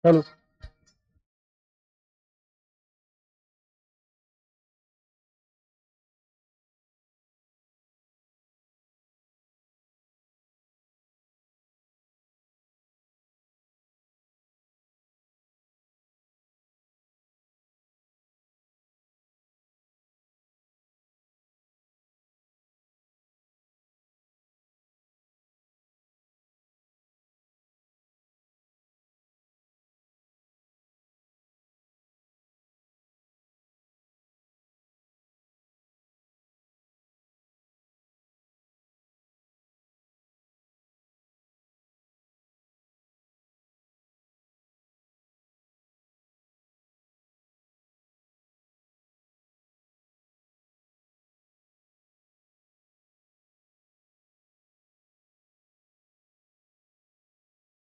Hello.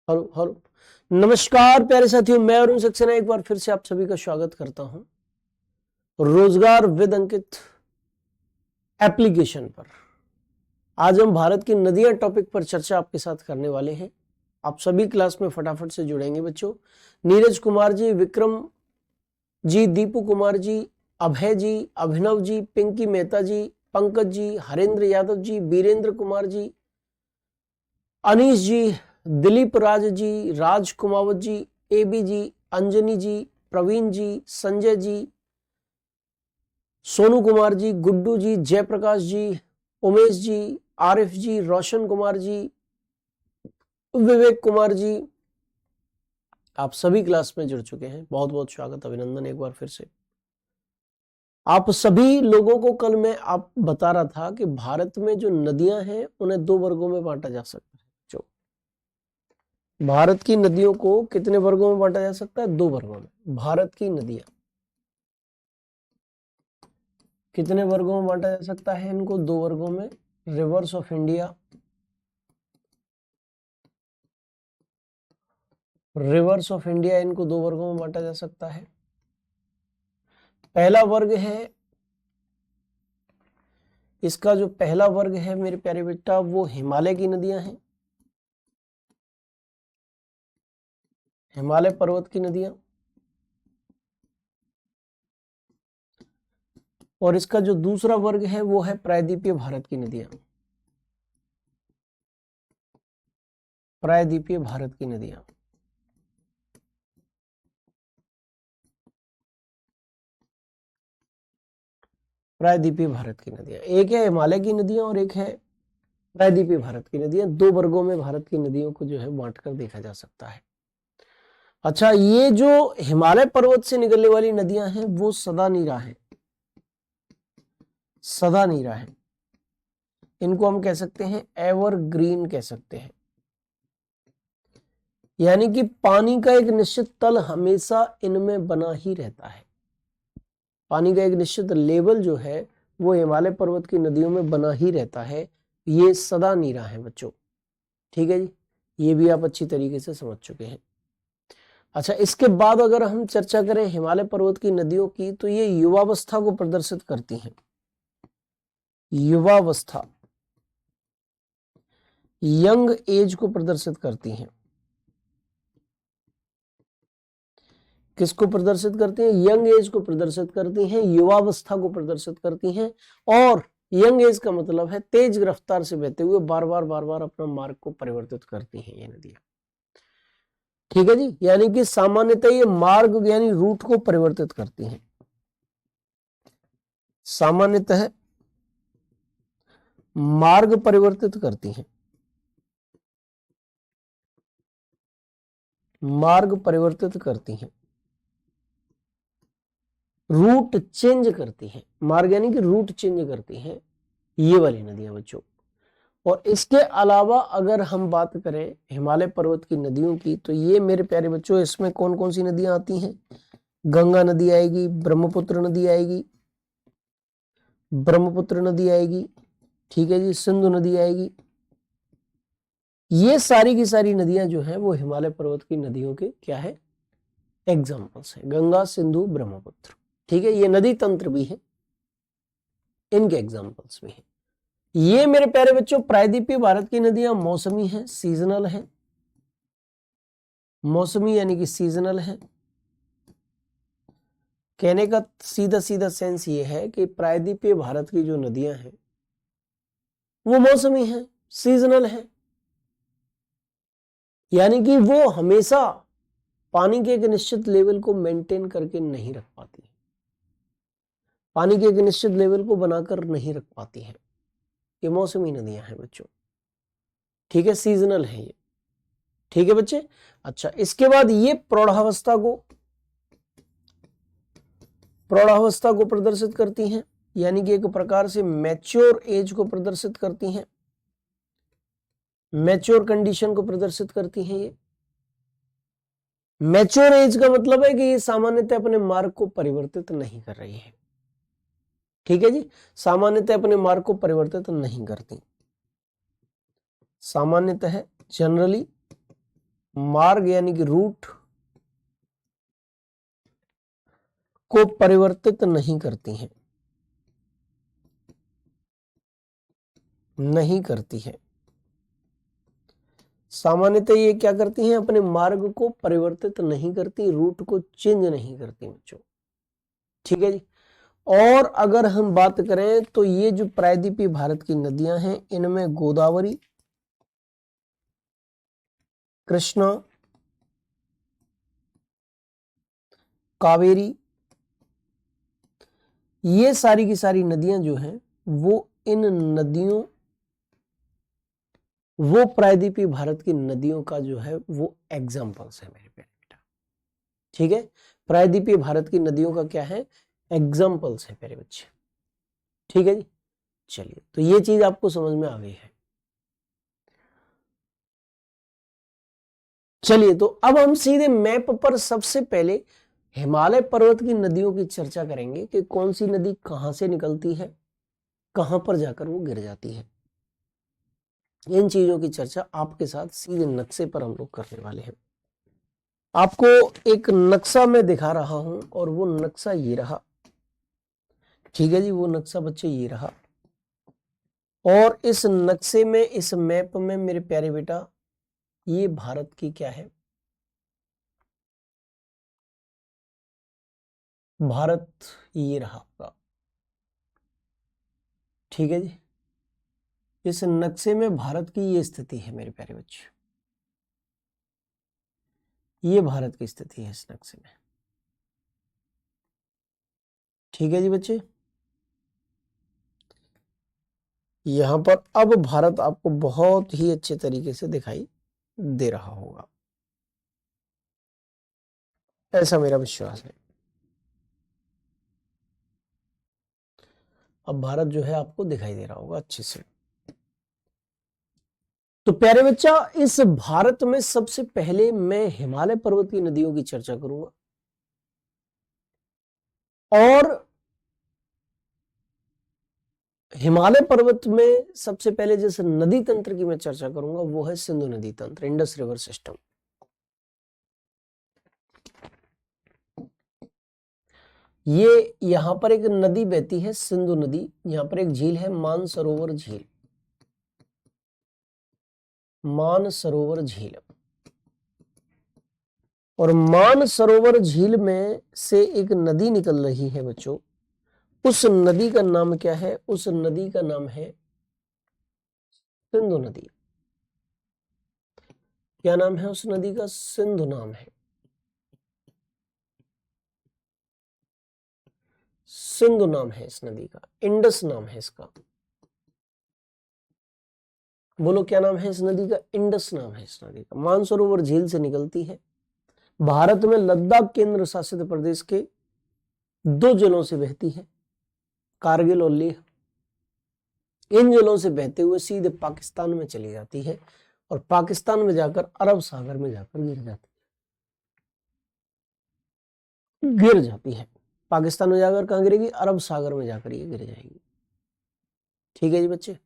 Hello hello. नमस्कार प्यारे साथियों, मैं अरुण सक्सेना एक बार फिर से आप सभी का स्वागत करता हूं रोजगार विद अंकित एप्लीकेशन पर। आज हम भारत की नदियां टॉपिक पर चर्चा आपके साथ करने वाले हैं। आप सभी क्लास में फटाफट से जुड़ेंगे बच्चों। नीरज कुमार जी, विक्रम जी, दीपू कुमार जी, अभय जी, अभिनव जी, पिंकी मेहता जी, पंकज जी, हरेंद्र यादव जी, वीरेंद्र कुमार जी, अनीश जी, दिलीप राज जी, राज कुमावत जी, एबी जी, अंजनी जी, प्रवीण जी, संजय जी, सोनू कुमार जी, गुड्डू जी, जयप्रकाश जी, उमेश जी, आरिफ जी, रोशन कुमार जी, विवेक कुमार जी, आप सभी क्लास में जुड़ चुके हैं। बहुत बहुत स्वागत, अभिनंदन एक बार फिर से। आप सभी लोगों को कल मैं आप बता रहा था कि भारत में जो नदियां हैं उन्हें दो वर्गों में बांटा जा सकता है। जो भारत की नदियों को कितने वर्गों में बांटा जा सकता है? दो वर्गों में। भारत की नदियां कितने वर्गों में बांटा जा सकता है? इनको दो वर्गों में। Reverse of India, reverse of India, इनको दो वर्गों में बांटा जा सकता है। पहला वर्ग है, इसका जो पहला वर्ग है मेरे प्यारे बेटा, वो हिमालय की नदियां हैं, हिमालय पर्वत की नदियां। और इसका जो दूसरा वर्ग है वो है प्रायद्वीपीय भारत की नदियां, प्रायद्वीपीय भारत की नदियां। प्रायद्वीपीय भारत की नदियां, एक है हिमालय की नदियां और एक है प्रायद्वीपीय भारत की नदियां। दो वर्गों में भारत की नदियों को जो है बांटकर देखा जा सकता है। अच्छा, ये जो हिमालय पर्वत से निकलने वाली नदियां हैं वो सदा नीरा है, सदा नीरा है। इनको हम कह सकते हैं एवरग्रीन कह सकते हैं। यानी कि पानी का एक निश्चित तल हमेशा इनमें बना ही रहता है। पानी का एक निश्चित लेवल जो है वो हिमालय पर्वत की नदियों में बना ही रहता है। ये सदा नीरा है बच्चों। ठीक है जी, ये भी आप अच्छी तरीके से समझ चुके हैं। अच्छा, इसके बाद अगर हम चर्चा करें हिमालय पर्वत की नदियों की, तो ये युवावस्था को प्रदर्शित करती हैं। युवावस्था, यंग एज को प्रदर्शित करती हैं। किसको प्रदर्शित करती हैं? यंग एज को प्रदर्शित करती हैं, युवावस्था को प्रदर्शित करती हैं। और यंग एज का मतलब है तेज रफ्तार से बहते हुए बार बार अपना मार्ग को परिवर्तित करती हैं ये नदियां। ठीक है जी, यानी कि सामान्यतः ये मार्ग यानी रूट को परिवर्तित करती हैं। सामान्यतः मार्ग परिवर्तित करती हैं, मार्ग परिवर्तित करती हैं, रूट चेंज करती हैं। मार्ग यानी कि रूट चेंज करती हैं ये वाली नदियां बच्चों। और इसके अलावा अगर हम बात करें हिमालय पर्वत की नदियों की, तो ये मेरे प्यारे बच्चों इसमें कौन कौन सी नदियां आती हैं? गंगा नदी आएगी, ब्रह्मपुत्र नदी आएगी, ब्रह्मपुत्र नदी आएगी, ठीक है जी, सिंधु नदी आएगी। ये सारी की सारी नदियां जो है वो हिमालय पर्वत की नदियों के क्या है? एग्जाम्पल्स है। गंगा, सिंधु, ब्रह्मपुत्र। ठीक है, ये नदी तंत्र भी है, इनके एग्जाम्पल्स भी है। ये मेरे प्यारे बच्चों प्रायद्वीपीय भारत की नदियां मौसमी हैं, सीजनल हैं। मौसमी यानी कि सीजनल है। कहने का सीधा सीधा सेंस ये है कि प्रायद्वीपीय भारत की जो नदियां हैं वो मौसमी हैं, सीजनल हैं, यानी कि वो हमेशा पानी के एक निश्चित लेवल को मेंटेन करके नहीं रख पाती, पानी के एक निश्चित लेवल को बनाकर नहीं रख पाती है। ये मौसमी नदियां हैं बच्चों, ठीक है, सीजनल है ये, ठीक है बच्चे। अच्छा, इसके बाद ये प्रौढ़ावस्था को प्रदर्शित करती हैं, यानी कि एक प्रकार से मैच्योर एज को प्रदर्शित करती हैं, मैच्योर कंडीशन को प्रदर्शित करती हैं। ये मैच्योर एज का मतलब है कि ये सामान्यतः अपने मार्ग को परिवर्तित नहीं कर रही है, ठीक है जी, सामान्यतः अपने मार्ग को परिवर्तित नहीं करती, सामान्यतः जनरली मार्ग यानी कि रूट को परिवर्तित नहीं करती हैं, नहीं करती है। सामान्यतः ये क्या करती हैं, अपने मार्ग को परिवर्तित नहीं करती, रूट को चेंज नहीं करती बच्चों, ठीक है जी। और अगर हम बात करें तो ये जो प्रायद्वीपीय भारत की नदियां हैं इनमें गोदावरी, कृष्णा, कावेरी, ये सारी की सारी नदियां जो हैं वो इन नदियों, वो प्रायद्वीपीय भारत की नदियों का जो है वो एग्जाम्पल्स है मेरे प्यारे बेटा, ठीक है। प्रायद्वीपीय भारत की नदियों का क्या है, एग्जाम्पल्स है प्यारे बच्चे, ठीक है जी। चलिए, तो ये चीज आपको समझ में आ गई है। चलिए, तो अब हम सीधे मैप पर सबसे पहले हिमालय पर्वत की नदियों की चर्चा करेंगे कि कौन सी नदी कहां से निकलती है, कहां पर जाकर वो गिर जाती है। इन चीजों की चर्चा आपके साथ सीधे नक्शे पर हम लोग करने वाले हैं। आपको एक नक्शा मैं दिखा रहा हूं और वो नक्शा ये रहा, ठीक है जी, वो नक्शा बच्चे ये रहा। और इस नक्शे में, इस मैप में मेरे प्यारे बेटा, ये भारत की क्या है, भारत ये रहा आपका, ठीक है जी। इस नक्शे में भारत की ये स्थिति है मेरे प्यारे बच्चे, ये भारत की स्थिति है इस नक्शे में, ठीक है जी बच्चे। यहां पर अब भारत आपको बहुत ही अच्छे तरीके से दिखाई दे रहा होगा, ऐसा मेरा विश्वास है। अब भारत जो है आपको दिखाई दे रहा होगा अच्छे से। तो प्यारे बच्चा, इस भारत में सबसे पहले मैं हिमालय पर्वत की नदियों की चर्चा करूंगा, और हिमालय पर्वत में सबसे पहले जिस नदी तंत्र की मैं चर्चा करूंगा वो है सिंधु नदी तंत्र, इंडस रिवर सिस्टम। ये यहां पर एक नदी बहती है सिंधु नदी, यहां पर एक झील है मानसरोवर झील, मानसरोवर झील। और मानसरोवर झील में से एक नदी निकल रही है बच्चों, उस नदी का नाम क्या है, उस नदी का नाम है सिंधु नदी। क्या नाम है उस नदी का, सिंधु नाम है, सिंधु नाम है इस नदी का, इंडस नाम है इसका। बोलो क्या नाम है इस नदी का, इंडस नाम है इस नदी का। मानसरोवर झील से निकलती है, भारत में लद्दाख केंद्र शासित प्रदेश के 2 जिलों से बहती है, कारगिल और लेह। इन जिलों से बहते हुए सीधे पाकिस्तान में चली जाती है और पाकिस्तान में जाकर अरब सागर में जाकर गिर जाती है। पाकिस्तान में जाकर कहां गिरेगी, अरब सागर में जाकर ये गिर जाएगी, ठीक है जी बच्चे।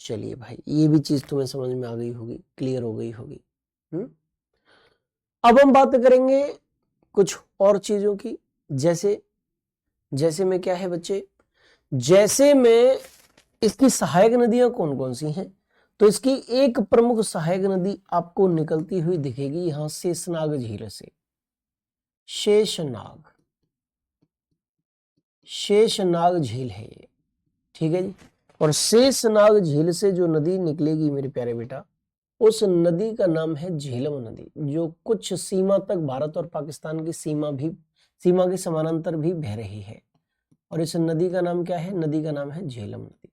चलिए भाई, ये भी चीज तुम्हें समझ में आ गई होगी, क्लियर हो गई होगी। अब हम बात करेंगे कुछ और चीजों की, जैसे में क्या है बच्चे, जैसे में इसकी सहायक नदियां कौन कौन सी हैं, तो इसकी एक प्रमुख सहायक नदी आपको निकलती हुई दिखेगी यहां शेषनाग झील से। शेषनाग, शेषनाग झील है ये, ठीक है जी। और शेषनाग झील से जो नदी निकलेगी मेरे प्यारे बेटा, उस नदी का नाम है झेलम नदी, जो कुछ सीमा तक भारत और पाकिस्तान की सीमा के समानांतर भी बह रही है। और इस नदी का नाम क्या है? नदी का नाम है झेलम नदी।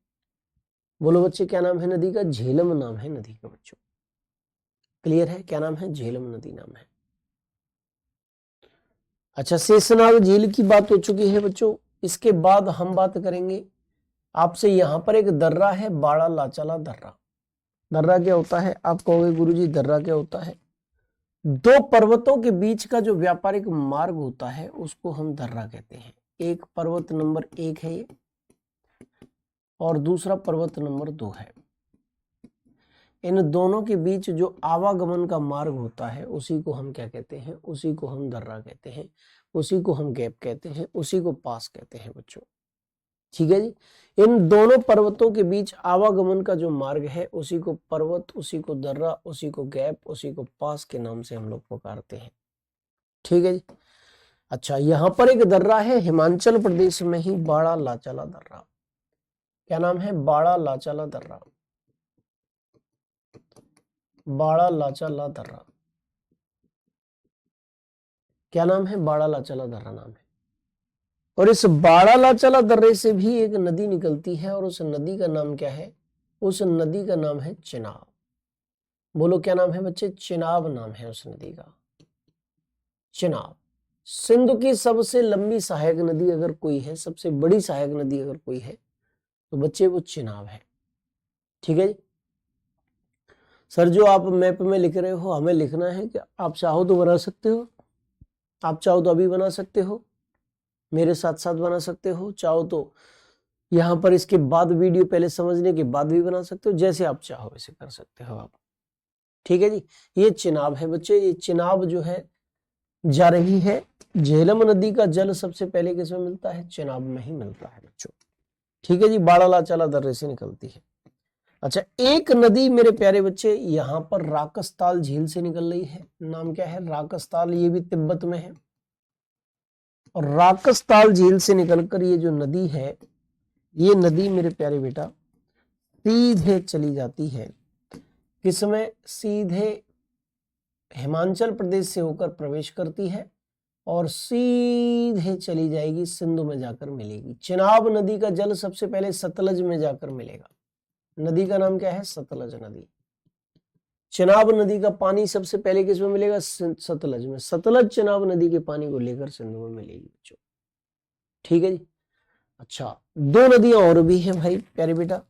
बोलो बच्चे, क्या नाम है नदी का? झेलम नाम है नदी का बच्चों। क्लियर है? क्या नाम है? झेलम नदी नाम है। अच्छा, शेषनाग झील की बात हो चुकी है बच्चों। इसके बाद हम बात करेंगे आपसे, यहां पर एक दर्रा है, बाड़ा लाचाला दर्रा। दर्रा क्या होता है? आप कहोगे गुरुजी दर्रा क्या होता है? दो पर्वतों के बीच का जो व्यापारिक मार्ग होता है उसको हम दर्रा कहते हैं। एक पर्वत नंबर 1 है ये, और दूसरा पर्वत नंबर 2 है। इन दोनों के बीच जो आवागमन का मार्ग होता है उसी को हम क्या कहते हैं? उसी को हम दर्रा कहते हैं, उसी को हम गैप कहते हैं, उसी को पास कहते हैं बच्चों। ठीक है जी। इन दोनों पर्वतों के बीच आवागमन का जो मार्ग है उसी को पर्वत, उसी को दर्रा, उसी को गैप, उसी को पास के नाम से हम लोग पुकारते हैं। ठीक है जी। अच्छा, यहां पर एक दर्रा है हिमाचल प्रदेश में ही, बाड़ा लाचाला दर्रा। क्या नाम है? बाड़ा लाचाला दर्रा। बाड़ा लाचाला दर्रा, क्या नाम है? बाड़ा लाचाला दर्रा नाम है। और इस बाड़ा लाचाला दर्रे से भी एक नदी निकलती है, और उस नदी का नाम क्या है? उस नदी का नाम है चिनाब। बोलो क्या नाम है बच्चे? चिनाब नाम है उस नदी का, चिनाब। सिंधु की सबसे लंबी सहायक नदी अगर कोई है, सबसे बड़ी सहायक नदी अगर कोई है, तो बच्चे वो चिनाब है। ठीक है जी। सर, जो आप मैप में लिख रहे हो, हमें लिखना है कि आप चाहो तो बना सकते हो, आप चाहो तो अभी बना सकते हो, मेरे साथ साथ बना सकते हो, चाहो तो यहां पर इसके बाद वीडियो पहले समझने के बाद भी बना सकते हो, जैसे आप चाहो वैसे कर सकते हो आप। ठीक है जी। ये चिनाब है बच्चे। ये चिनाब जो है जा रही है, झेलम नदी का जल सबसे पहले किसमें मिलता है? चिनाब में ही मिलता है बच्चों। ठीक है जी। बाड़ा लाचाला दर्रे से निकलती है। अच्छा, एक नदी मेरे प्यारे बच्चे यहां पर राकसताल झील से निकल रही है। नाम क्या है? राकसताल। ये भी तिब्बत में है। और राकसताल झील से निकलकर ये जो नदी है, ये नदी मेरे प्यारे बेटा सीधे चली जाती है किसमें? सीधे हिमाचल प्रदेश से होकर प्रवेश करती है और सीधे चली जाएगी सिंधु में जाकर मिलेगी। चिनाब नदी का जल सबसे पहले सतलज में जाकर मिलेगा। नदी का नाम क्या है? सतलज नदी। चिनाब नदी का पानी सबसे पहले किसमें मिलेगा? सतलज में। सतलज चिनाब नदी के पानी को लेकर सिंधु में मिलेगी बच्चों। ठीक है जी। अच्छा, दो नदियां और भी हैं भाई प्यारे बेटा।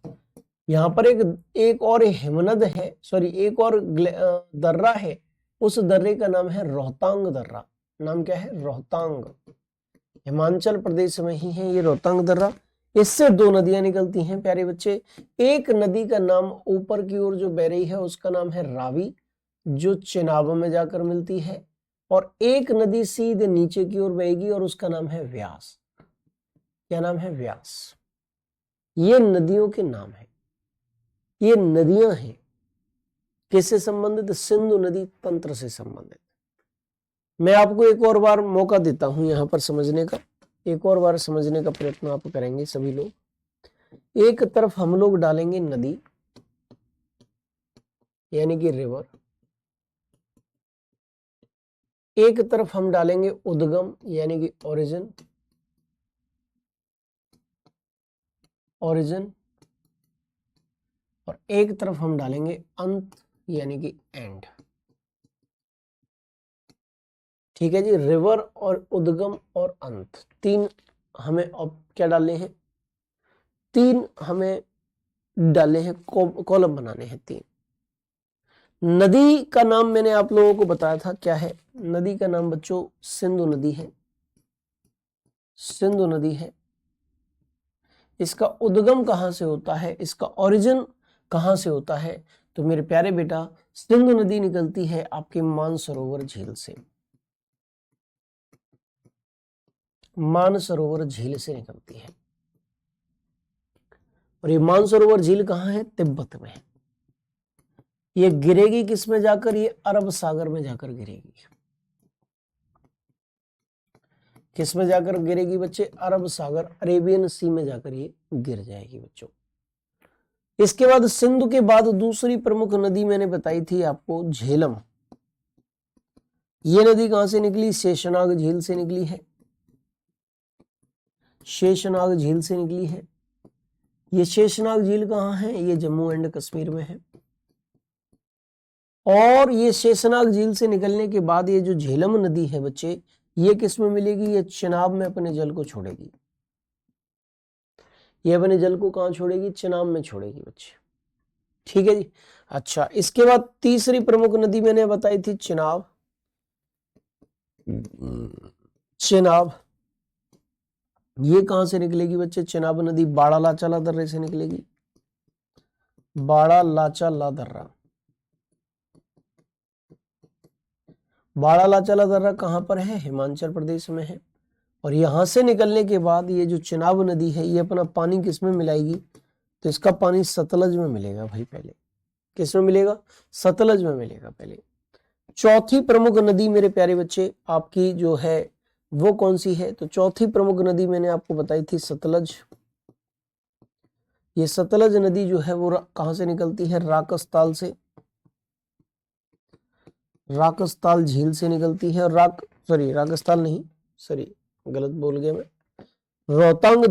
यहाँ पर एक और हिमनद है, सॉरी एक और दर्रा है। उस दर्रे का नाम है रोहतांग दर्रा। नाम क्या है? रोहतांग। हिमाचल प्रदेश में ही है ये रोहतांग दर्रा। इससे दो नदियां निकलती हैं प्यारे बच्चे। एक नदी का नाम ऊपर की ओर जो बह रही है उसका नाम है रावी, जो चिनाब में जाकर मिलती है। और एक नदी सीधे नीचे की ओर बहेगी और उसका नाम है व्यास। क्या नाम है? व्यास। ये नदियों के नाम है। ये नदियां हैं किससे संबंधित? सिंधु नदी तंत्र से संबंधित। मैं आपको एक और बार मौका देता हूं यहां पर समझने का, एक और बार समझने का प्रयत्न आप करेंगे सभी लोग। एक तरफ हम लोग डालेंगे नदी यानी कि रिवर, एक तरफ हम डालेंगे उद्गम यानी कि ओरिजिन, ओरिजिन, और एक तरफ हम डालेंगे अंत यानी कि एंड। ठीक है जी। रिवर और उद्गम और अंत, तीन हमें अब क्या डालने हैं? तीन हमें डालने हैं, कॉलम बनाने हैं तीन। नदी का नाम मैंने आप लोगों को बताया था, क्या है? नदी का नाम बच्चों सिंधु नदी है। सिंधु नदी है। इसका उद्गम कहां से होता है, इसका ओरिजिन कहां से होता है? तो मेरे प्यारे बेटा, सिंधु नदी निकलती है आपके मानसरोवर झील से। मानसरोवर झील से निकलती है। और ये मानसरोवर झील कहां है? तिब्बत में है। ये गिरेगी किस में जाकर? ये अरब सागर में जाकर गिरेगी। किस में जाकर गिरेगी बच्चे? अरब सागर, अरेबियन सी में जाकर ये गिर जाएगी बच्चों। इसके बाद सिंधु के बाद दूसरी प्रमुख नदी मैंने बताई थी आपको, झेलम। ये नदी कहां से निकली? शेषनाग झील से निकली है। शेषनाग झील से निकली है। ये शेषनाग झील कहाँ है? ये जम्मू एंड कश्मीर में है। और ये शेषनाग झील से निकलने के बाद ये जो झेलम नदी है बच्चे, ये किस में मिलेगी? ये चिनाब में अपने जल को छोड़ेगी। ये अपने जल को कहां छोड़ेगी? चिनाब में छोड़ेगी बच्चे। ठीक है जी। अच्छा, इसके बाद तीसरी प्रमुख नदी मैंने बताई थी चिनाब। चिनाब ये कहां से निकलेगी बच्चे? चिनाब नदी बाड़ा लाचाला दर्रे से निकलेगी। बाड़ा लाचाला दर्रा। बाड़ा लाचाला दर्रा कहां पर है? हिमाचल प्रदेश में है। और यहां से निकलने के बाद ये जो चिनाब नदी है, ये अपना पानी किस में मिलाएगी? तो इसका पानी सतलज में मिलेगा भाई। पहले किस में मिलेगा? सतलज में मिलेगा पहले। चौथी प्रमुख नदी मेरे प्यारे बच्चे आपकी जो है वो कौन सी है? तो चौथी प्रमुख नदी मैंने आपको बताई थी सतलज। ये सतलज नदी जो है वो कहां से निकलती है? राकसताल से। राकसताल झील से निकलती है। राकसताल नहीं, सॉरी गलत बोल गया मैं। रोहतांग,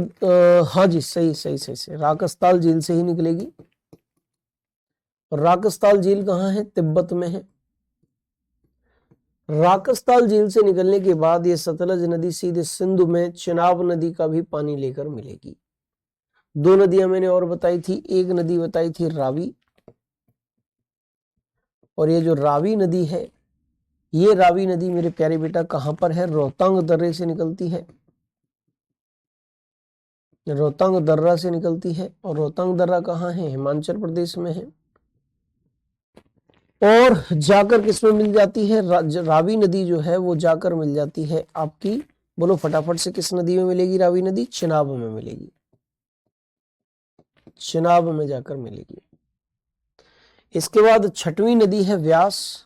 हाँ जी, सही। राकसताल झील से ही निकलेगी। राकसताल झील कहाँ है? तिब्बत में है। राकसताल झील से निकलने के बाद ये सतलज नदी सीधे सिंधु में चिनाब नदी का भी पानी लेकर मिलेगी। दो नदियां मैंने और बताई थी। एक नदी बताई थी रावी, और ये जो रावी नदी है, ये रावी नदी मेरे प्यारे बेटा कहां पर है? रोहतांग दर्रे से निकलती है। रोहतांग दर्रा से निकलती है। और रोहतांग दर्रा कहाँ है? हिमाचल प्रदेश में है। और जाकर किसमें मिल जाती है? रावी नदी जो है वो जाकर मिल जाती है आपकी, बोलो फटाफट से, किस नदी में मिलेगी रावी नदी? चिनाब में मिलेगी। चिनाब में जाकर मिलेगी। इसके बाद छठवीं नदी है व्यास।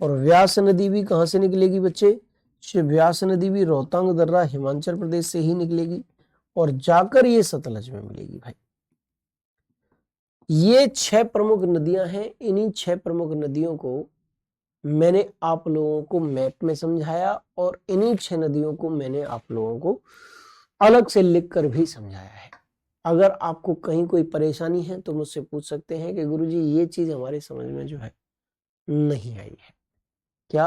और व्यास नदी भी कहां से निकलेगी बच्चे? व्यास नदी भी रोहतांग दर्रा हिमाचल प्रदेश से ही निकलेगी और जाकर ये सतलज में मिलेगी भाई। ये 6 प्रमुख नदियां हैं। इन्हीं 6 प्रमुख नदियों को मैंने आप लोगों को मैप में समझाया और इन्हीं 6 नदियों को मैंने आप लोगों को अलग से लिखकर भी समझाया है। अगर आपको कहीं कोई परेशानी है तो मुझसे पूछ सकते हैं कि गुरुजी ये चीज हमारे समझ में जो है नहीं आई है। क्या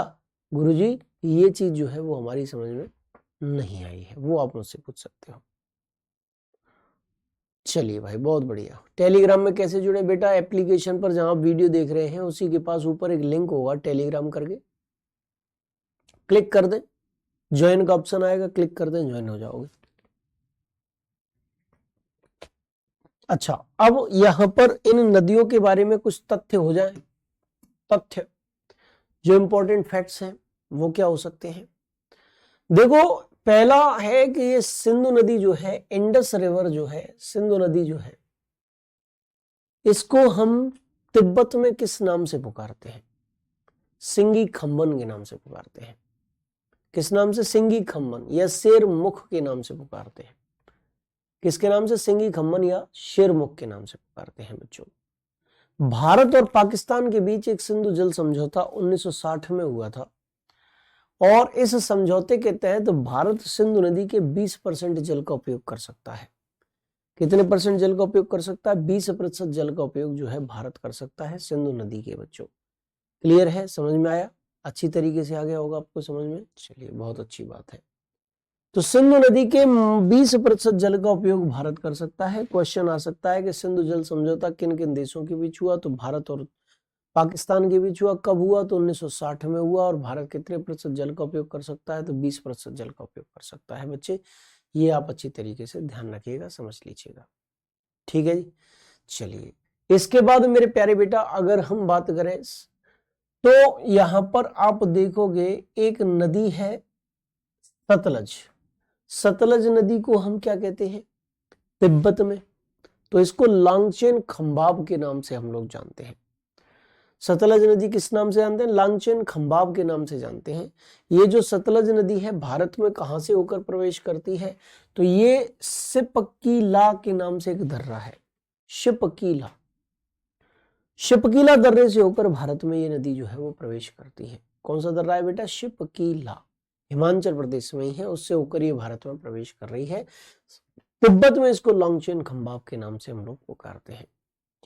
गुरुजी ये चीज जो है वो हमारी समझ में नहीं आई है, वो आप मुझसे पूछ सकते हो। चलिए भाई, बहुत बढ़िया। टेलीग्राम में कैसे जुड़े बेटा? एप्लीकेशन पर जहां आप वीडियो देख रहे हैं उसी के पास ऊपर एक लिंक होगा टेलीग्राम करके, क्लिक कर दें, ज्वाइन का ऑप्शन आएगा, क्लिक कर दें, ज्वाइन हो जाओगे। अच्छा, अब यहां पर इन नदियों के बारे में कुछ तथ्य हो जाए। तथ्य जो इंपॉर्टेंट फैक्ट्स हैं वो क्या हो सकते हैं? देखो, पहला है कि ये सिंधु नदी जो है, इंडस रिवर जो है, सिंधु नदी जो है, इसको हम तिब्बत में किस नाम से पुकारते हैं? सिंगी खम्बन के नाम से पुकारते हैं। किस नाम से? सिंगी खम्बन या शेर मुख के नाम से पुकारते हैं। किसके नाम से? सिंगी खम्बन या शेर मुख के नाम से पुकारते हैं बच्चों। भारत और पाकिस्तान के बीच एक सिंधु जल समझौता 1960 में हुआ था और इस समझौते के तहत भारत सिंधु नदी के 20% जल का उपयोग कर सकता है। कितने परसेंट जल का उपयोग कर सकता है? 20% जल का उपयोग जो है भारत कर सकता है सिंधु नदी के। बच्चों क्लियर है? समझ में आया? अच्छी तरीके से आ गया होगा आपको समझ में। चलिए, बहुत अच्छी बात है। तो सिंधु नदी के 20% जल का उपयोग भारत कर सकता है। क्वेश्चन आ सकता है कि सिंधु जल समझौता किन किन देशों के बीच हुआ? तो भारत और पाकिस्तान के बीच हुआ। कब हुआ? तो 1960 में हुआ। और भारत कितने प्रतिशत जल का उपयोग कर सकता है? तो 20% जल का उपयोग कर सकता है बच्चे। ये आप अच्छी तरीके से ध्यान रखिएगा, समझ लीजिएगा। ठीक है जी। चलिए, इसके बाद मेरे प्यारे बेटा अगर हम बात करें तो यहां पर आप देखोगे एक नदी है सतलज। सतलज नदी को हम क्या कहते हैं तिब्बत में? तो इसको लांगचेन खंबाब के नाम से हम लोग जानते हैं। सतलज नदी किस नाम से जानते हैं? लांगचेन खंबाब के नाम से जानते हैं। ये जो सतलज नदी है भारत में कहां से होकर प्रवेश करती है? तो ये शिपकीला के नाम से एक दर्रा है, शिपकीला। शिपकीला दर्रे से होकर भारत में ये नदी जो है वो प्रवेश करती है। कौन सा दर्रा है बेटा? शिपकीला, हिमाचल प्रदेश में ही है, उससे होकर ये भारत में प्रवेश कर रही है। तिब्बत में इसको लांगचेन खंबाब के नाम से हम लोग पुकारते हैं।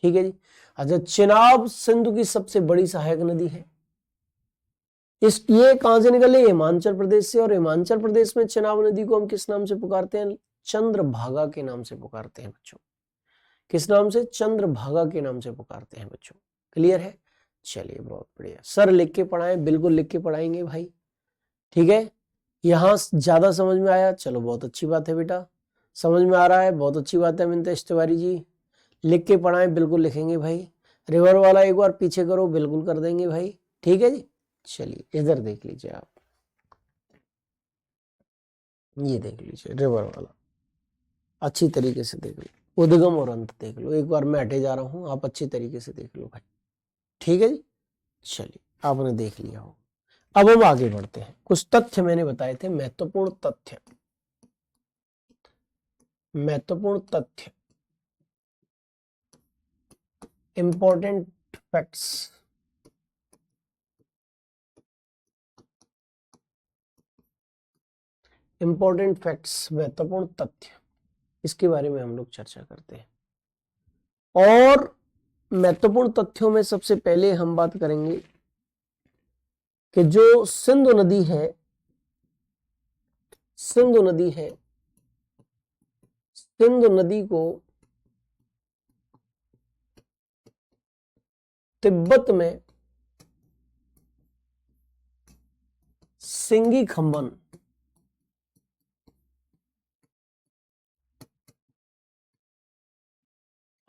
ठीक है जी। अच्छा, चेनाब सिंधु की सबसे बड़ी सहायक नदी है। ये कहां से निकले? हिमाचल प्रदेश से। और हिमाचल प्रदेश में चेनाब नदी को हम किस नाम से पुकारते हैं? चंद्रभागा के नाम से पुकारते हैं बच्चों। किस नाम से? चंद्रभागा के नाम से पुकारते हैं बच्चों। क्लियर है? चलिए, बहुत बढ़िया। सर लिख के पढ़ाएं, बिल्कुल लिख के पढ़ाएंगे भाई। ठीक है, यहां ज्यादा समझ में आया? चलो बहुत अच्छी बात है बेटा, समझ में आ रहा है, बहुत अच्छी बात है। मिंतेश तिवारी जी लिख के पढ़ाएं, बिल्कुल लिखेंगे भाई। रिवर वाला एक बार पीछे करो, बिल्कुल कर देंगे भाई। ठीक है जी। चलिए इधर देख लीजिए आप, ये देख लीजिए रिवर वाला, अच्छी तरीके से देख लो। उद्गम और अंत देख लो एक बार, मैं हटे जा रहा हूं, आप अच्छी तरीके से देख लो भाई। ठीक है जी। चलिए, आपने देख लिया हो। अब हम आगे बढ़ते हैं। कुछ तथ्य मैंने बताए थे, महत्वपूर्ण तथ्य, महत्वपूर्ण तथ्य, इंपॉर्टेंट फैक्ट्स। इंपॉर्टेंट फैक्ट्स, महत्वपूर्ण तथ्य, इसके बारे में हम लोग चर्चा करते हैं। और महत्वपूर्ण तथ्यों में सबसे पहले हम बात करेंगे कि जो सिंधु नदी है, सिंधु नदी है, सिंधु नदी को तिब्बत में सिंगी खंबन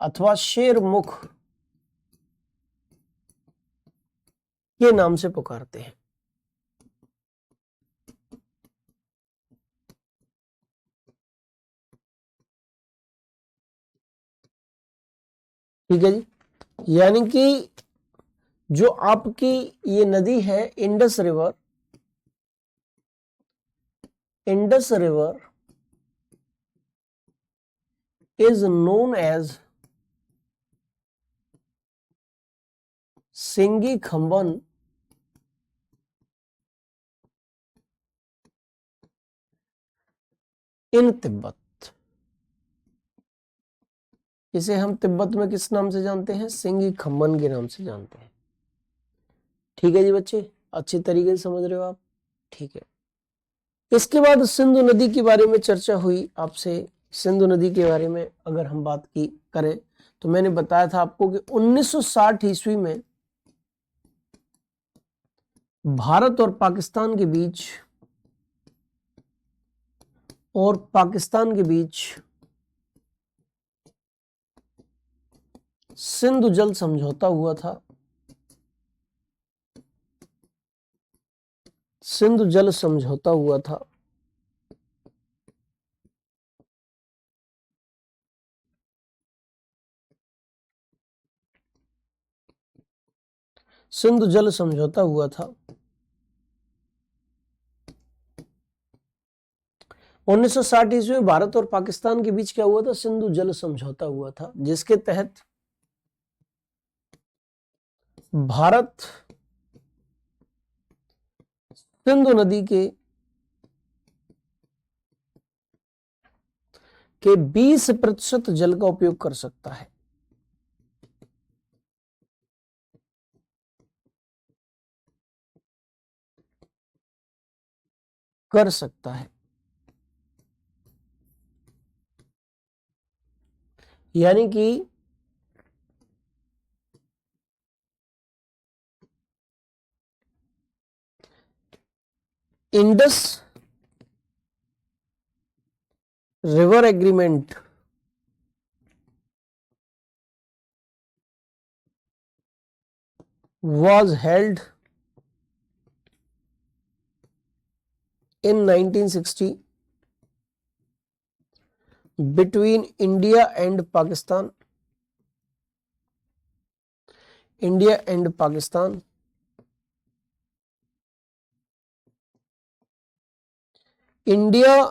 अथवा शेरमुख के नाम से पुकारते हैं। ठीक है जी। यानी कि जो आपकी ये नदी है Indus river, Indus river is known as Singi Khamban in Tibet. इसे हम तिब्बत में किस नाम से जानते हैं? सिंगी खंबन के नाम से जानते हैं। ठीक है जी बच्चे, अच्छी तरीके से समझ रहे हो आप? ठीक है। इसके बाद सिंधु नदी के बारे में चर्चा हुई आपसे। सिंधु नदी के बारे में अगर हम बात की करें तो मैंने बताया था आपको कि 1960 ईस्वी में भारत और पाकिस्तान के बीच सिंधु जल समझौता हुआ था। सिंधु जल समझौता हुआ था। सिंधु जल समझौता हुआ था 1960 ईस्वी में भारत और पाकिस्तान के बीच क्या हुआ था? सिंधु जल समझौता हुआ था, जिसके तहत भारत सिंधु नदी के 20% जल का उपयोग कर सकता है। कर सकता है, यानी कि Indus river agreement was held in 1960 between India and Pakistan. India and Pakistan, India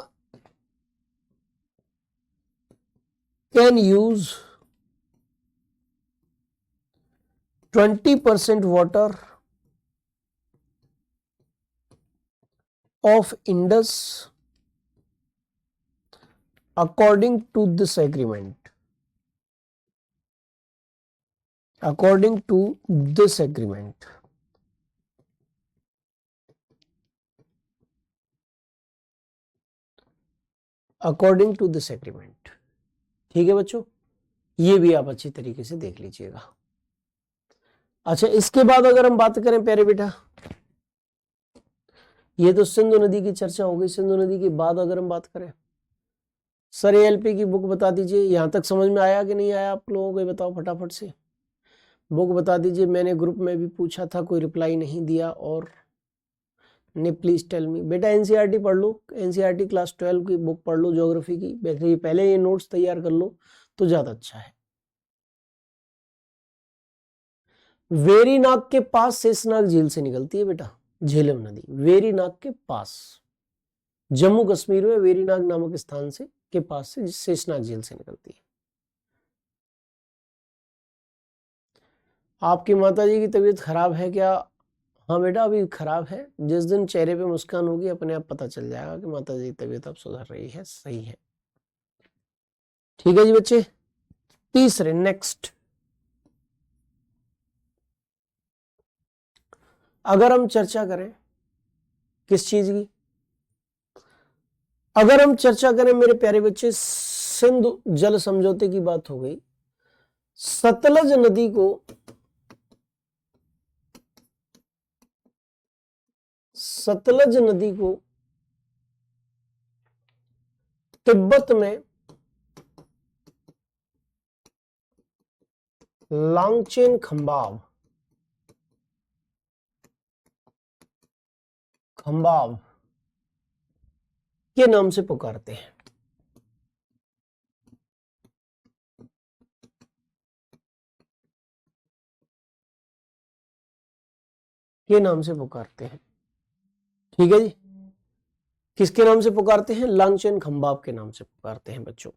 can use 20% water of Indus according to this agreement. According to this agreement. According to this agreement. ठीक है बच्चों, ये भी आप अच्छी तरीके से देख लीजिएगा। अच्छा, इसके बाद अगर हम बात करें प्यारे बेटा, ये तो सिंधु नदी की चर्चा हो गई। सिंधु नदी के बाद अगर हम बात करें, सर एएलपी की बुक बता दीजिए, यहां तक समझ में आया कि नहीं आया आप लोगों को, ये बताओ फटाफट से, बुक बता दीजिए। मैंने ग्रुप में भी पूछा था, कोई रिप्लाई नहीं दिया। और ने प्लीज टेल मी। बेटा एनसीईआरटी पढ़ लो, एनसीईआरटी क्लास 12 की बुक पढ़ लो, ज्योग्राफी की। पहले ये नोट्स तैयार कर लो तो ज्यादा अच्छा है। वेरीनाग के पास शेषनाग झील से निकलती है बेटा झेलम नदी, वेरीनाग के पास, जम्मू कश्मीर में वेरीनाग नामक स्थान से के पास से शेषनाग झील से निकलती है। आपकी माताजी की तबीयत खराब है क्या? हाँ बेटा अभी खराब है, जिस दिन चेहरे पे मुस्कान होगी अपने आप पता चल जाएगा कि माताजी की तबीयत अब सुधर रही है, सही है। ठीक है जी बच्चे। तीसरे, नेक्स्ट, अगर हम चर्चा करें किस चीज की, अगर हम चर्चा करें मेरे प्यारे बच्चे, सिंधु जल समझौते की बात हो गई। सतलज नदी को, सतलज नदी को तिब्बत में लांगचेन खंबाब, खंबाब के नाम से पुकारते हैं। के नाम से पुकारते हैं। ठीक है जी, किसके नाम से पुकारते हैं? लांगचेन खंबाब के नाम से पुकारते हैं बच्चों।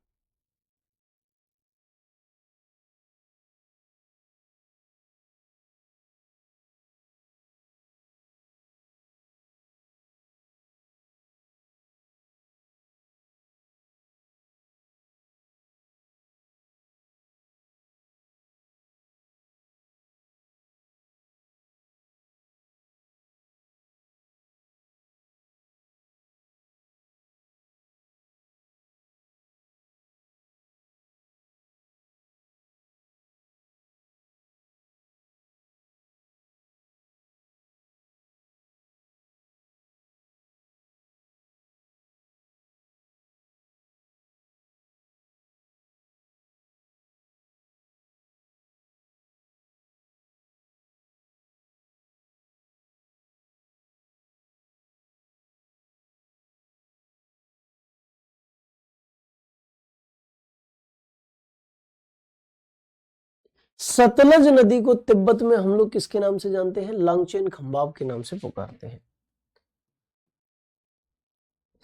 सतलज नदी को तिब्बत में हम लोग किसके नाम से जानते हैं? लांगचेन खंबाब के नाम से पुकारते हैं।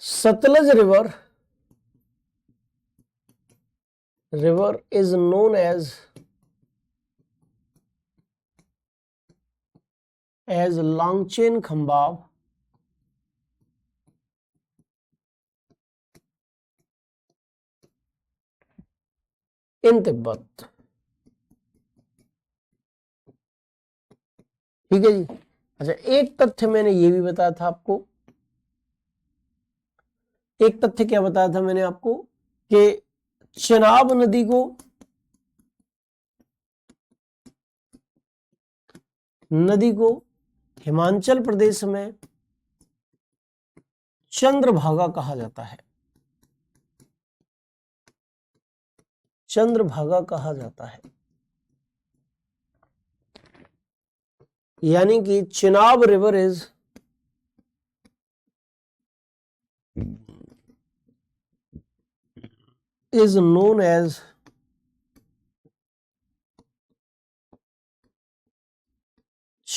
Sutlej river, river is known as Langchen Khambab in Tibet. ठीक है जी। अच्छा, एक तथ्य मैंने ये भी बताया था आपको, एक तथ्य क्या बताया था मैंने आपको कि चेनाब नदी को, नदी को हिमाचल प्रदेश में चंद्रभागा कहा जाता है, चंद्रभागा कहा जाता है। यानी कि Chenab river is known as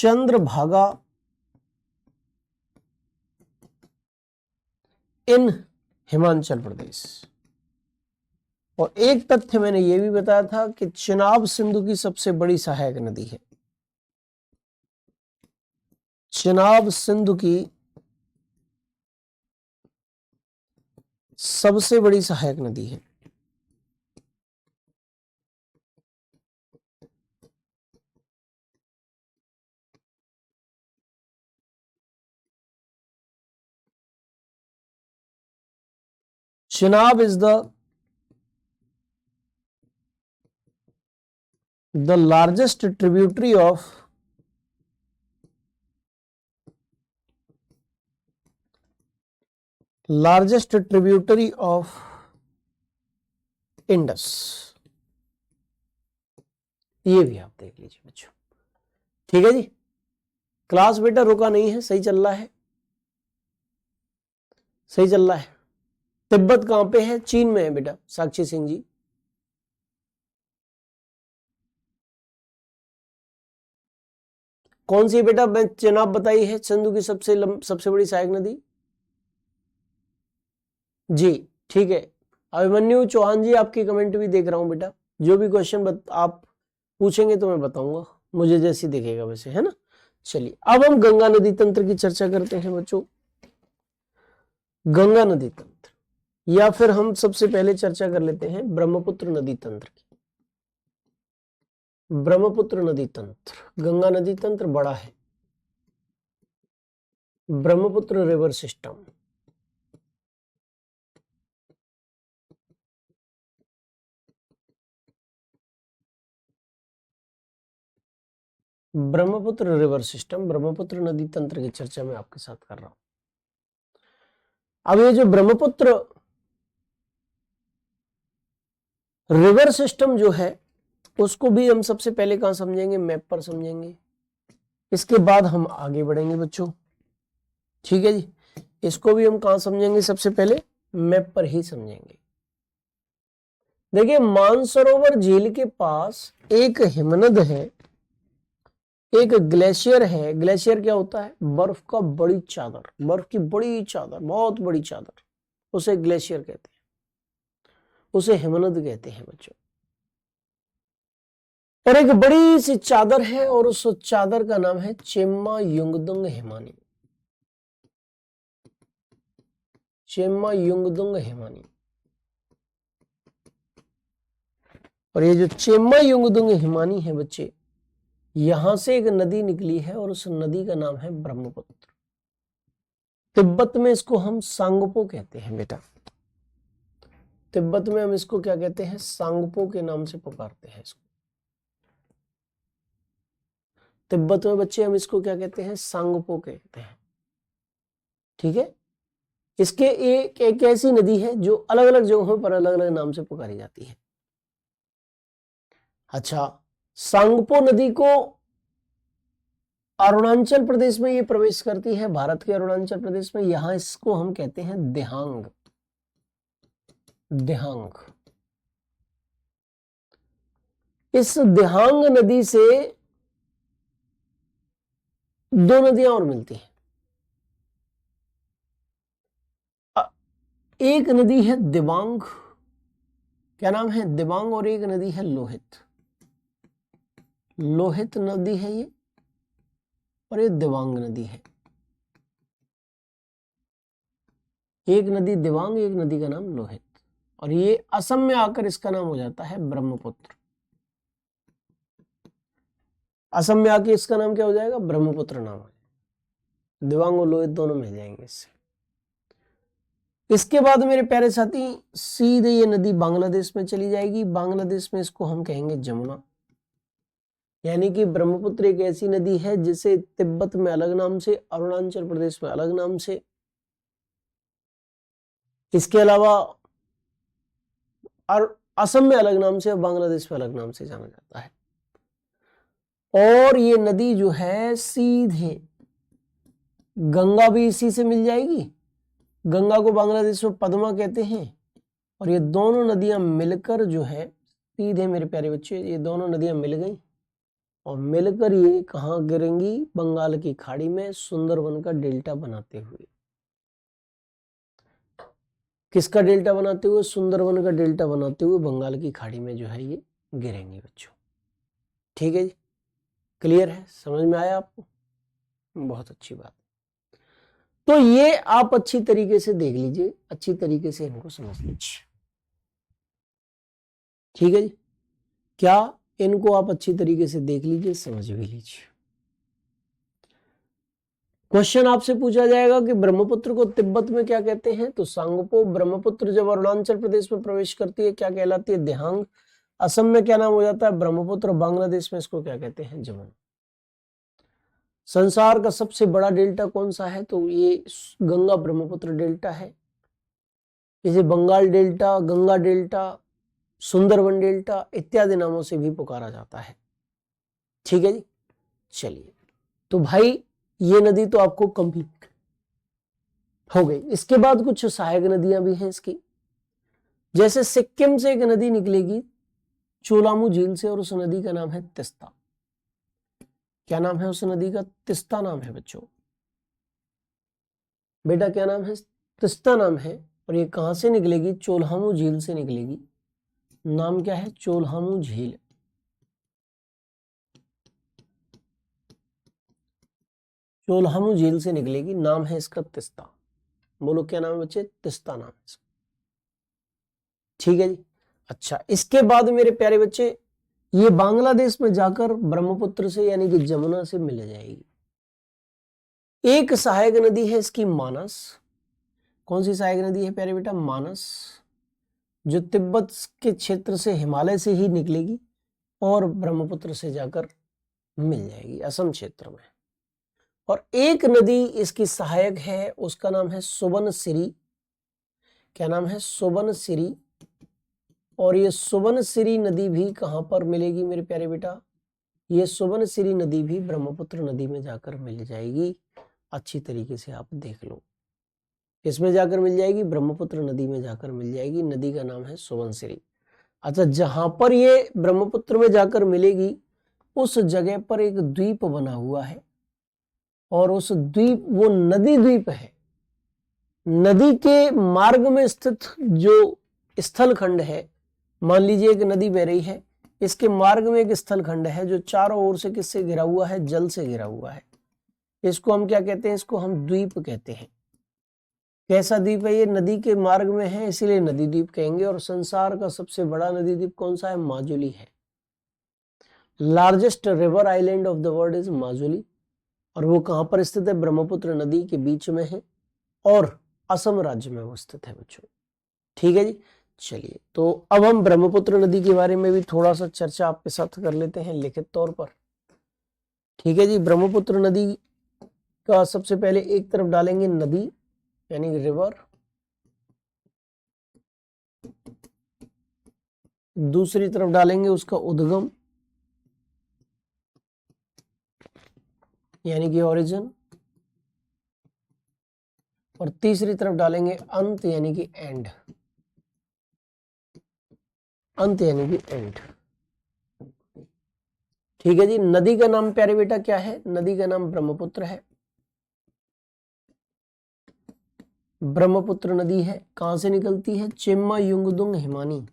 Chandrabhaga in Himachal Pradesh. और एक तथ्य मैंने यह भी बताया था कि चिनाब सिंधु की सबसे बड़ी सहायक नदी है। चिनाब सिंधु की सबसे बड़ी सहायक नदी है। Chenab is the largest tributary of Indus. ये भी आप देख लीजिए बच्चों, ठीक है जी। क्लास बेटा रुका नहीं है, सही चल रहा है, सही चल रहा है। तिब्बत कहां पे है? चीन में है बेटा, साक्षी सिंह जी। कौन सी बेटा? मैं चेनाब बताई है सिंधु की सबसे बड़ी सहायक नदी जी, ठीक है। अभिमन्यु चौहान जी, आपकी कमेंट भी देख रहा हूं बेटा। जो भी क्वेश्चन आप पूछेंगे तो मैं बताऊंगा, मुझे जैसी दिखेगा वैसे, है ना। चलिए अब हम गंगा नदी तंत्र की चर्चा करते हैं बच्चों। गंगा नदी तंत्र, या फिर हम सबसे पहले चर्चा कर लेते हैं ब्रह्मपुत्र नदी तंत्र की। ब्रह्मपुत्र नदी तंत्र, गंगा नदी तंत्र बड़ा है। Brahmaputra river system, Brahmaputra river system, Brahmaputra नदी तंत्र की चर्चा मैं आपके साथ कर रहा हूं। अब ये जो ब्रह्मपुत्र रिवर सिस्टम जो है, उसको भी हम सबसे पहले कहां समझेंगे? मैप पर समझेंगे। इसके बाद हम आगे बढ़ेंगे बच्चों, ठीक है जी। इसको भी हम कहां समझेंगे? सबसे पहले मैप पर ही समझेंगे। देखिए, मानसरोवर झील के पास एक हिमनद है, एक ग्लेशियर है। ग्लेशियर क्या होता है? बर्फ का बड़ी चादर, बर्फ की बड़ी चादर, बहुत बड़ी चादर, उसे ग्लेशियर कहते हैं, उसे हिमनद कहते हैं बच्चों। और एक बड़ी सी चादर है, और उस चादर का नाम है चेम्मा युंगदुंग हिमानी। चेम्मा युंगदुंग हिमानी। और ये जो चेम्मा युंगदुंग हिमानी है बच्चे, यहां से एक नदी निकली है, और उस नदी का नाम है ब्रह्मपुत्र। तिब्बत में इसको हम सांगपो कहते हैं बेटा। तिब्बत में हम इसको क्या कहते हैं? सांगपो के नाम से पुकारते हैं इसको। तिब्बत में बच्चे हम इसको क्या कहते हैं? सांगपो कहते हैं, ठीक है। इसके एक ऐसी नदी है जो अलग अलग जगहों पर अलग अलग नाम से पुकारी जाती है। अच्छा, सांगपो नदी को अरुणाचल प्रदेश में ये प्रवेश करती है, भारत के अरुणाचल प्रदेश में। यहां इसको हम कहते हैं दिहांग। दिहांग। इस दिहांग नदी से दो नदियां और मिलती हैं। एक नदी है दिबांग, क्या नाम है? दिबांग। और एक नदी है लोहित। लोहित नदी है ये, और ये दिबांग नदी है। एक नदी दिबांग, एक नदी का नाम लोहित। और ये असम में आकर इसका नाम हो जाता है ब्रह्मपुत्र। असम में आके इसका नाम क्या हो जाएगा? ब्रह्मपुत्र नाम है। दिबांग और लोहित दोनों मिल जाएंगे इससे। इसके बाद मेरे प्यारे साथी, सीधे ये नदी बांग्लादेश में चली जाएगी। बांग्लादेश में इसको हम कहेंगे जमुना। यानी कि ब्रह्मपुत्र एक ऐसी नदी है जिसे तिब्बत में अलग नाम से, अरुणाचल प्रदेश में अलग नाम से, इसके अलावा असम में अलग नाम से और बांग्लादेश में अलग नाम से जाना जाता है। और ये नदी जो है सीधे गंगा भी इसी से मिल जाएगी। गंगा को बांग्लादेश में पद्मा कहते हैं। और ये दोनों नदियां मिलकर जो है सीधे, मेरे प्यारे बच्चे, ये दोनों नदियां मिल गई और मिलकर ये कहाँ गिरेंगी? बंगाल की खाड़ी में, सुंदरवन का डेल्टा बनाते हुए। किसका डेल्टा बनाते हुए? सुंदरवन का डेल्टा बनाते हुए बंगाल की खाड़ी में जो है ये गिरेंगे बच्चों। ठीक है जी, क्लियर है, समझ में आया आपको? बहुत अच्छी बात। तो ये आप अच्छी तरीके से देख लीजिए, अच्छी तरीके से इनको समझ लीजिए। ठीक है जी, क्या इनको आप अच्छी तरीके से देख लीजिए, समझ भी लीजिए। क्वेश्चन आपसे पूछा जाएगा कि ब्रह्मपुत्र को तिब्बत में क्या कहते हैं? तो सांगपो। ब्रह्मपुत्र जब अरुणाचल प्रदेश में प्रवेश करती है क्या कहलाती है? देहांग। असम में क्या नाम हो जाता है? ब्रह्मपुत्र। बांग्लादेश में इसको क्या कहते हैं? जमुना। संसार का सबसे बड़ा डेल्टा कौन सा है? तो ये गंगा ब्रह्मपुत्र डेल्टा है। इसे Bengal delta, Ganga delta, Sundarban delta इत्यादि नामों से भी पुकारा जाता है। ठीक है जी, चलिए। तो भाई ये नदी तो आपको कंप्लीट हो गई। इसके बाद कुछ सहायक नदियां भी हैं इसकी। जैसे सिक्किम से एक नदी निकलेगी चोलामू झील से, और उस नदी का नाम है तिस्ता। क्या नाम है उस नदी का? तिस्ता नाम है बच्चों। बेटा क्या नाम है? तिस्ता नाम है। और ये कहां से निकलेगी? चोल्हामू झील से निकलेगी। नाम क्या है? चोल्हामू झील। चोल्हामू झील से निकलेगी, नाम है इसका तिस्ता। बोलो क्या नाम है बच्चे? तिस्ता नाम है इसका। ठीक है जी। अच्छा, इसके बाद मेरे प्यारे बच्चे ये बांग्लादेश में जाकर ब्रह्मपुत्र से यानी कि जमुना से मिल जाएगी। एक सहायक नदी है इसकी मानस। कौन सी सहायक नदी है प्यारे बेटा? मानस, जो तिब्बत के क्षेत्र से, हिमालय से ही निकलेगी और ब्रह्मपुत्र से जाकर मिल जाएगी असम क्षेत्र में। और एक नदी इसकी सहायक है, उसका नाम है सुबनसिरी। क्या नाम है? सुबनसिरी। और ये सुबनसिरी नदी भी कहां पर मिलेगी मेरे प्यारे बेटा? ये सुबनसिरी नदी भी ब्रह्मपुत्र नदी में जाकर मिल जाएगी। अच्छी तरीके से आप देख लो, इसमें जाकर मिल जाएगी, ब्रह्मपुत्र नदी में जाकर मिल जाएगी। नदी का नाम है सुबनसिरी। अच्छा, जहां पर ये ब्रह्मपुत्र में जाकर मिलेगी उस जगह पर एक द्वीप बना हुआ है, और उस द्वीप, वो नदी द्वीप है। नदी के मार्ग में स्थित जो स्थल खंड है, मान लीजिए एक नदी बह रही है, इसके मार्ग में एक स्थल खंड है जो चारों ओर से किससे घिरा हुआ है? जल से घिरा हुआ है। इसको हम क्या कहते हैं? इसको हम द्वीप कहते हैं। कैसा द्वीप है ये? नदी के मार्ग में है, इसीलिए नदी द्वीप कहेंगे। और संसार का सबसे बड़ा नदी द्वीप कौन सा है? माजुली है। Largest river island of the world is Majuli. और वो कहां पर स्थित है? ब्रह्मपुत्र नदी के बीच में है, और असम राज्य में वो स्थित है बच्चों। ठीक है जी, चलिए। तो अब हम ब्रह्मपुत्र नदी के बारे में भी थोड़ा सा चर्चा आपके साथ कर लेते हैं लिखित तौर पर। ठीक है जी, ब्रह्मपुत्र नदी का सबसे पहले एक तरफ डालेंगे नदी यानी रिवर, दूसरी तरफ डालेंगे उसका उद्गम यानी कि ओरिजिन, और तीसरी तरफ डालेंगे अंत यानी कि एंड। अंत यानी कि एंड। ठीक है जी। नदी का नाम प्यारे बेटा क्या है? नदी का नाम ब्रह्मपुत्र है। ब्रह्मपुत्र नदी है, कहां से निकलती है? चेम्मा युंगदुंग हिमानी।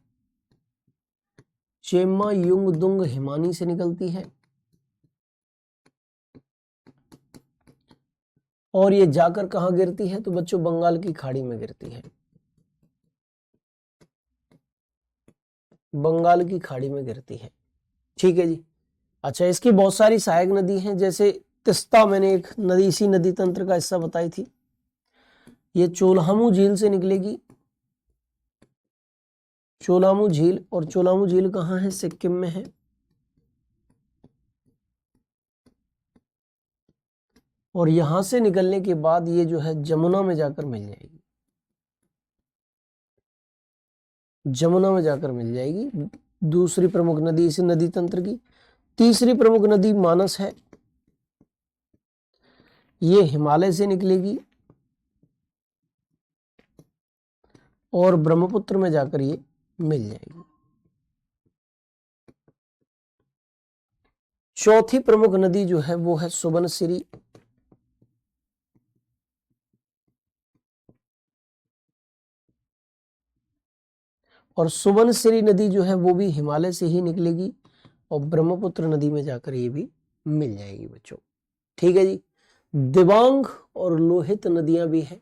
चेम्मा युंगदुंग हिमानी से निकलती है, और ये जाकर कहां गिरती है? तो बच्चों बंगाल की खाड़ी में गिरती है। बंगाल की खाड़ी में गिरती है। ठीक है जी। अच्छा, इसकी बहुत सारी सहायक नदी हैं, जैसे तिस्ता, मैंने एक नदी, इसी नदी तंत्र का हिस्सा बताई थी। ये चोल्हामू झील से निकलेगी। चोलामू झील, और चोलामू झील कहाँ है? सिक्किम में है। और यहां से निकलने के बाद ये जो है जमुना में जाकर मिल जाएगी। जमुना में जाकर मिल जाएगी, दूसरी प्रमुख नदी इसी नदी तंत्र की। तीसरी प्रमुख नदी मानस है, ये हिमालय से निकलेगी और ब्रह्मपुत्र में जाकर ये मिल जाएगी। चौथी प्रमुख नदी जो है वो है सुबनसिरी। और सुबनसिरी नदी जो है वो भी हिमालय से ही निकलेगी और ब्रह्मपुत्र नदी में जाकर ये भी मिल जाएगी बच्चों। ठीक है जी। दिबांग और लोहित नदियां भी हैं,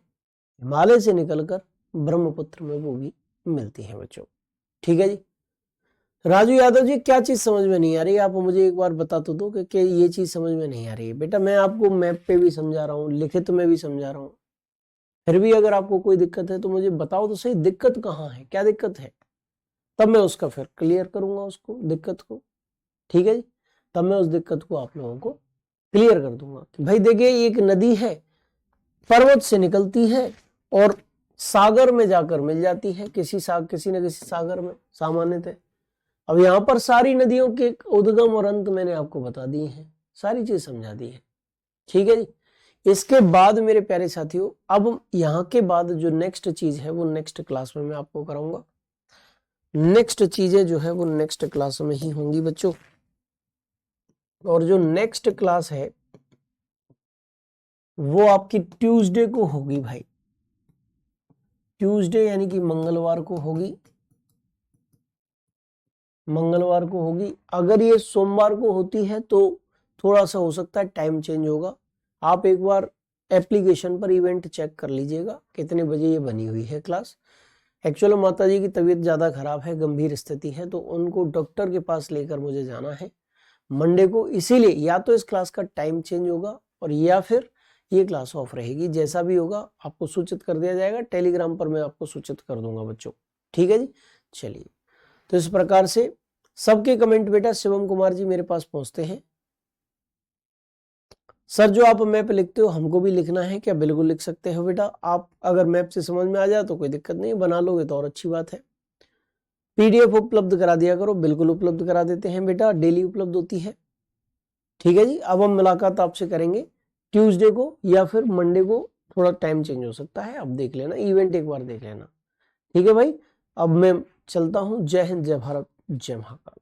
हिमालय से निकलकर ब्रह्मपुत्र में वो भी मिलती हैं बच्चों। ठीक है जी। राजू यादव जी, क्या चीज समझ में नहीं आ रही, आप मुझे एक बार बता तो दो कि ये चीज समझ में नहीं आ रही है। बेटा मैं आपको मैप पे भी समझा रहा हूँ, लिखित में भी समझा रहा हूँ, फिर भी अगर आपको कोई दिक्कत है तो मुझे बताओ तो सही, दिक्कत कहाँ है, क्या दिक्कत है, तब मैं उसका फिर क्लियर करूंगा उसको, दिक्कत को। ठीक है जी। तब मैं उस दिक्कत को आप लोगों को क्लियर कर दूंगा कि भाई देखिए एक नदी है, पर्वत से निकलती है और सागर में जाकर मिल जाती है, किसी न किसी सागर में सामान्यतः। अब यहां पर सारी नदियों के उद्गम और अंत मैंने आपको बता दिए हैं, सारी चीज समझा दी है। ठीक है जी। इसके बाद मेरे प्यारे साथियों, अब यहाँ के बाद जो नेक्स्ट चीज है वो नेक्स्ट क्लास में मैं आपको कराऊंगा। नेक्स्ट चीजें जो है वो नेक्स्ट क्लास में ही होंगी बच्चों। और जो नेक्स्ट क्लास है वो आपकी ट्यूसडे को होगी भाई, ट्यूसडे यानी कि मंगलवार को होगी, मंगलवार को होगी। अगर ये सोमवार को होती है तो थोड़ा सा हो सकता है टाइम चेंज होगा। आप एक बार एप्लीकेशन पर इवेंट चेक कर लीजिएगा कितने बजे ये बनी हुई है क्लास। एक्चुअली माता जी की तबीयत ज़्यादा खराब है, गंभीर स्थिति है, तो उनको डॉक्टर के पास लेकर मुझे जाना है मंडे को, इसीलिए या तो इस क्लास का टाइम चेंज होगा और या फिर ये क्लास ऑफ रहेगी। जैसा भी होगा आपको सूचित कर दिया जाएगा, टेलीग्राम पर मैं आपको सूचित कर दूंगा बच्चों। ठीक है जी। चलिए, तो इस प्रकार से सबके कमेंट बेटा शिवम कुमार जी मेरे पास पहुंचते हैं। सर जो आप मैप लिखते हो हमको भी लिखना है क्या? बिल्कुल लिख सकते हो बेटा, आप अगर मैप से समझ में आ जाए तो कोई दिक्कत नहीं, बना लोगे तो और अच्छी बात है। पीडीएफ उपलब्ध करा दिया करो, बिल्कुल उपलब्ध करा देते हैं बेटा, डेली उपलब्ध होती है। ठीक है जी। अब हम मुलाकात आपसे करेंगे ट्यूसडे को या फिर मंडे को, थोड़ा टाइम चेंज हो सकता है, अब देख लेना, इवेंट एक बार देख लेना। ठीक है भाई, अब मैं चलता हूं। जय हिंद, जय भारत, जय महाकाल।